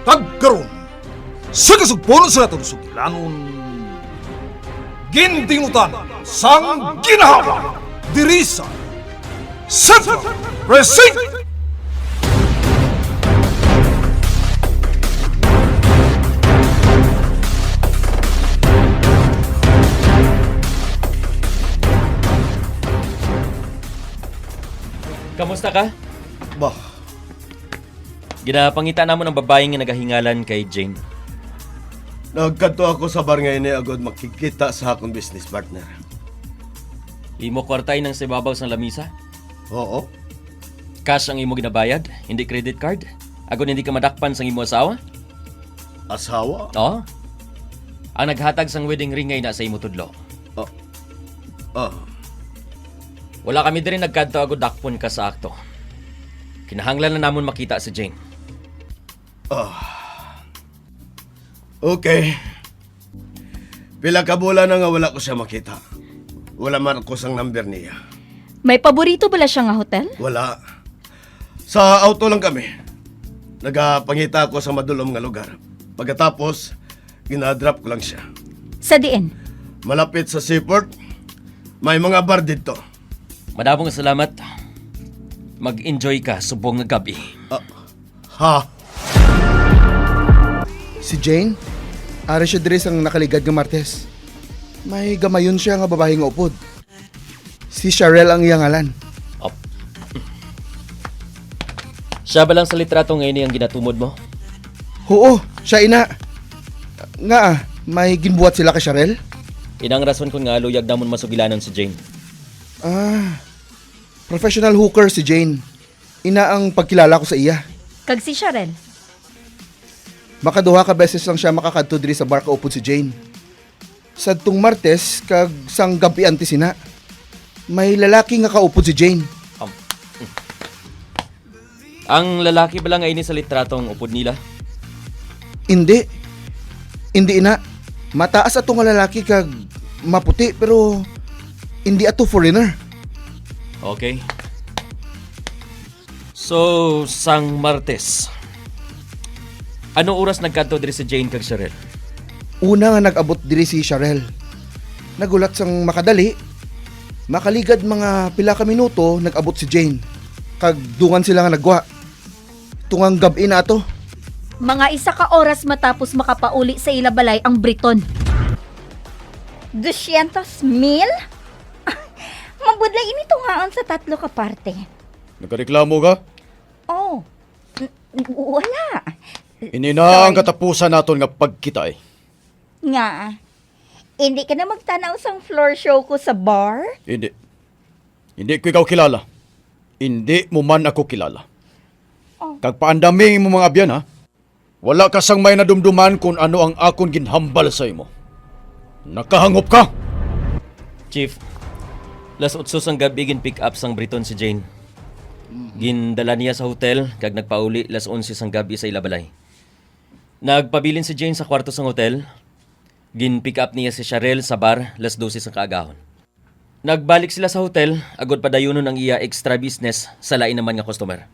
Tagkaroon sa kasugpunan sa atong sugilanon gintingutan sang ginahawa diri sa Central Precinct. Kamusta ka? Bah, Ginapangita namon ang babaeng nga nagahingalan kay Jane. Nagkanto ako sa bar ngayon agad makikita sa akong business partner. Imo kwartay ng sibabaw sang lamisa? Oo. Cash ang imo ginabayad, hindi credit card? Agod hindi ka madakpan sang imo asawa? Asawa? Oo. Ang naghatag sang wedding ring ngay na sa imo tudlo. Ah. Wala kami diri nagkadto agod dakpon ka sa akto. Kinahanglan na namon makita si Jane. Okay. Pila ka bulan na nga wala ko siya makita. Wala man ako sang number niya. May paborito bala siya nga hotel? Wala. Sa auto lang kami. Nagapangita ako sa madulom nga lugar. Pagkatapos, ginadrop ko lang siya. Sa diin? Malapit sa seaport, may mga bar dito. Madamong salamat. Mag-enjoy ka subong nga gabi. Ha? Si Jane, ari siya diri sang nakaligad nga Martes. May gamayon siya nga babae nga upod. Si Sharel ang iyang ngalan. Op. Siya ba lang sa litrato ngayon ang ginatumod mo? Oo, siya ina. Nga may ginbuhat sila kay Sharel? Inang rason kung nga luyag namon masugilanon si Jane. Professional hooker si Jane. Ina ang pagkilala ko sa iya. Kag si Sharel? Makaduha ka beses lang siya makakadto diri sa bar kaupod si Jane. Sadtong Martes kag sang gabi antes sina. May lalaki nga kaupod si Jane. Ang lalaki ba lang ngayon sa litratong upod nila? Hindi. Hindi ina. Mataas ato nga lalaki kag maputi pero hindi ato foreigner. Okay. So, sang Martes. Ano oras nagkanto diri si Jane kag Sharel? Una nga nag-abot diri si Sharel. Nagulat sang makadali. Makaligad mga pila ka minuto nag-abot si Jane. Kag dungan sila nga nagwa. Tungang gabi na ato. Mga isa ka oras matapos makapauli sa ilabalay ang Briton. 200,000? Mabudlay ini tungaan sa 3 ka parte. Nagreklamo ka? Oh, wala. Ini na ang katapusan naton nga pagkita eh. Nga, hindi ka na magtanaw sang floor show ko sa bar? Hindi. Hindi ko ikaw kilala. Hindi mo man ako kilala. Kag paandaming mo mga abyan ha. Wala ka sang may nadumduman kung ano ang akon ginhambal sa imo. Nakahangop ka! Chief, las 8 sang gabi gin pick up sang Briton si Jane. Gindala niya sa hotel kag nagpauli las 11 sang gabi sa ilabalay. Nagpabilin si Jane sa kwarto sang hotel. Gin pick up niya si Sharel sa bar las 12 sang kaagahon. Nagbalik sila sa hotel agod padayonon ang iya extra business sa lain naman nga customer.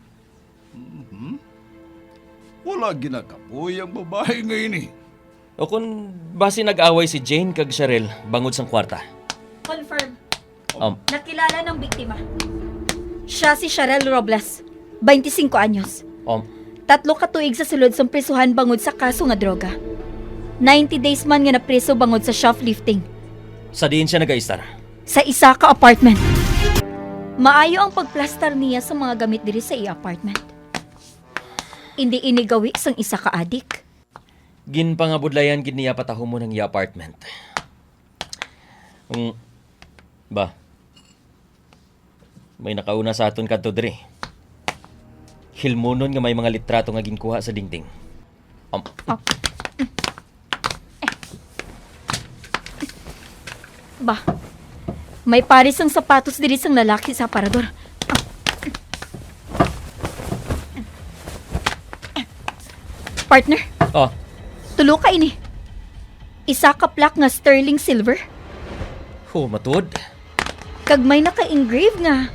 wala ginakapoy ang babae ngayon eh. O kung base nag-away si Jane kag Sharel bangod sang kwarta. Confirm. Um, Nakilala ng biktima. Siya si Sharel Robles, 25 anyos. 3 ka tuig sa sulod sang prisuhan bangod sa kaso nga droga. 90 days man nga napreso bangod sa shoplifting. sa diin siya nag-aistar. Sa isa ka apartment. Maayo ang pagplastar niya sa mga gamit diri sa iya apartment. Hindi inigawi sang isa ka adik. Ginpangabudlayan gid niya patahom mo ng iya apartment. Ba? May nakauna sa aton kadto diri. Hilmonon nga may mga litrato nga ginkuha sa dingding. Ba? May paris ang sapatos diri sang lalaki sa aparador. Partner, Oh, tulo ka ini. Isa ka plak nga sterling silver. matuod. Kag may naka-engrave nga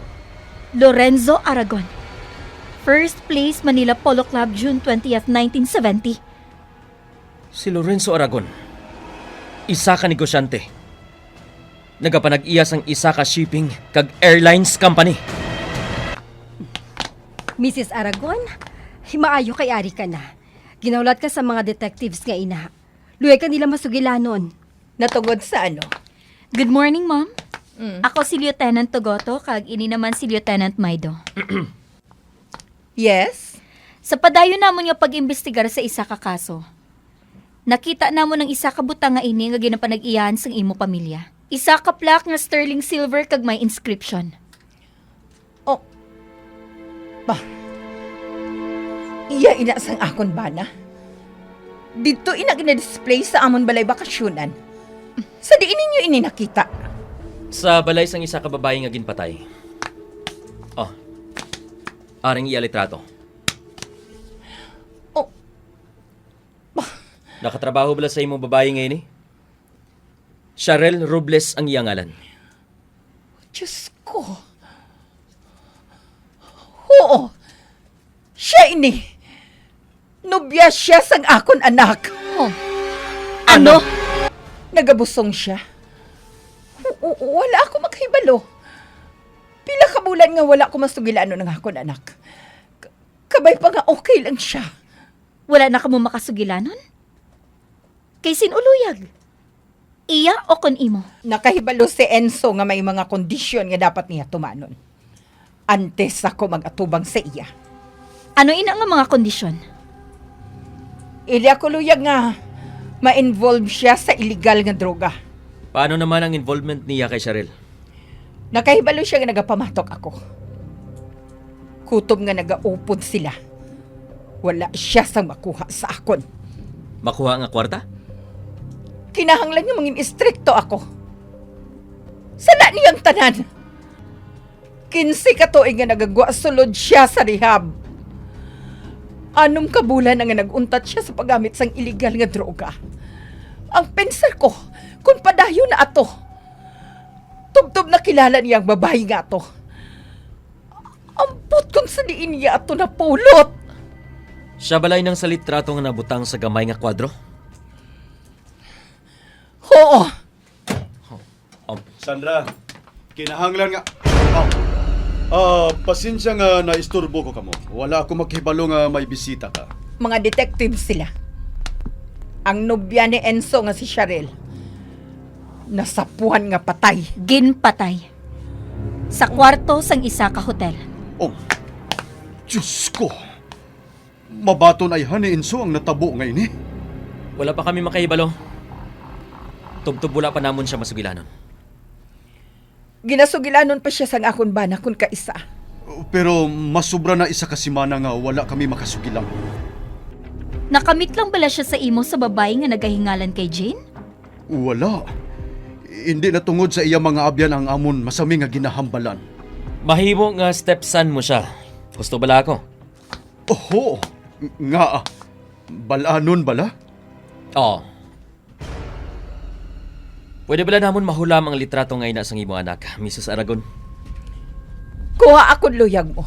Lorenzo Aragon. First place Manila Polo Club June 20th, 1970. Si Lorenzo Aragon, isa ka negosyante. Nagapanag-iya sang isa ka shipping kag airlines company. Mrs. Aragon, himaayo kay Ari ka na. Ginaulat ka sa mga detectives nga ina. Luya ka nila masugilanon. Natugod sa ano? Good morning, Ma'am. Ako si Lieutenant Togoto, kag ini naman si Lieutenant Maido. Yes? Sa padayon namon nga pag-imbestigar sa isa ka kaso, nakita namon ng isa ka butang nga ini nga ginapanag-iyahan sang imo pamilya. Isa ka plaque nga sterling silver kag may inscription. Oh. Iya ina sang akon bana. Dito ina gina-display sa amon balay bakasyonan. Sa diin ninyo ini nakita. Sa balay sang isa ka babae nga ginpatay. Oh. Aring iya litrato. Oh. Nakatrabaho bala sa imong babae ngayon eh? Sharel Robles ang iyang ngalan. Diyos ko. Oo. Siya ini. Nobya siya sang akon anak. Oh. Ano? Nagabusong siya. Wala ako maghibalo. Pila ka bulan nga wala ko masugilano ng akon anak. Kabay pa nga okay lang siya. Wala na ka mo makasugilanon? Kay sinuluyag? Iya o kon imo? Nakahibalo si Enzo nga may mga kondisyon nga dapat niya tumanon. Antes ako mag-atubang sa iya. Ano ina nga mga kondisyon? Ili ako luyag nga ma-involve siya sa illegal nga droga. Paano naman ang involvement niya kay Sharel? Nakahibalo siya nga nagapamatok ako. Kutob nga nagaupod sila. Wala siya sa makuha sa akon. Makuha nga kwarta? Kinahanglan niya mangin istrikto ako. Sana niyang tanan. 15 katuig nga nagagwa sulod siya sa rehab. Anong kabulan nga naguntat siya sa paggamit sang illegal nga droga. Ang pensar ko, kung padayo na ato. Tubtob na kilala niyang babae nga ato. Ampot kung sa diin niya ato na pulot. Siya balay ng sa litrato nga nabutang sa gamay nga kwadro? Oo. Sandra, kinahanglan nga... pasensya nga naisturbo ko kamo. Wala ako maghibalo nga may bisita ka. Mga detective sila. Ang nobya ni Enzo nga si Sharel. Nasapuhan nga patay. Ginpatay. Sa kwarto sang isa ka hotel. Oh, Diyos ko! Mabaton ay haniinso ang natabo ngayon eh. Wala pa kami makahibalo. Tubtub wala pa namon siya masugilanon. Ginasugilanon pa siya sang akon bana kun kaisa. Pero masubra na isa kasimana nga wala kami makasugilang. Nakamit lang bala siya sa imo sa babae nga nagahingalan kay Jane? Wala. Hindi na tungod sa iya mga abyan ang amon masami nga ginahambalan. Mahimo nga stepson mo siya. Gusto bala ako? Oho, nga balanon bala? Oo. Pwede bala namon mahulam ang litrato nga ina sang imong anak, Mrs. Aragon? Kuha akon luyag mo.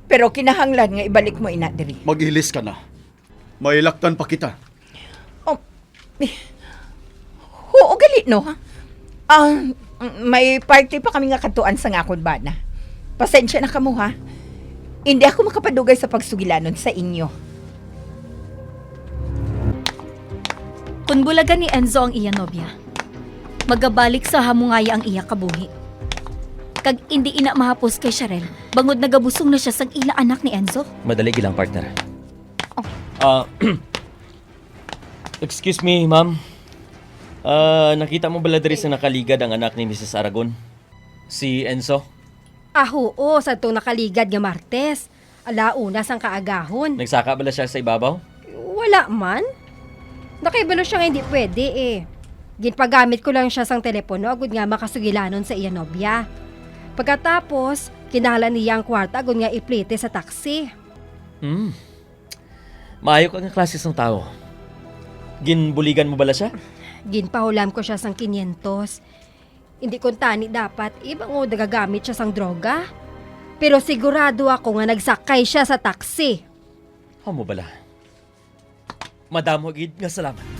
Pero kinahanglan nga ibalik mo ina diri. Maghilis ka na. Mailaktan pa kita. Oh. Oo, galit no. May party pa kami nga katuan sa ngakon bana. Pasensya na kamo ha. Hindi ako makapadugay sa pagsugilanon sa inyo. Kung bulagan ni Enzo ang iya nobya, magabalik sa hamungaya ang iya kabuhi. Kag hindi ina mahapos kay Sharel, bangod nagabusong na siya sang ila anak ni Enzo. Madali gilang partner. Excuse me, ma'am. Nakita mo bala diri sa nakaligad ang anak ni Mrs. Aragon? Si Enzo? Oo, sa itong nakaligad nga Martes. Alauna sang kaagahon. Nagsaka bala siya sa ibabaw? Wala man. Nakaibalo siya nga hindi pwede eh. Ginpagamit ko lang siya sang telepono agud nga makasugilanon sa iya nobya. Pagkatapos, kinahanglan niya ang kwarta agud nga iplite sa taxi. Maayo ka nga klase ng tao. Ginbuligan mo bala siya? Ginpahulam ko siya sang 500. Hindi ko tani dapat ibang o nagagamit siya sang droga. Pero sigurado ako nga nagsakay siya sa taxi. Mo bala? Madamo gid nga salamat.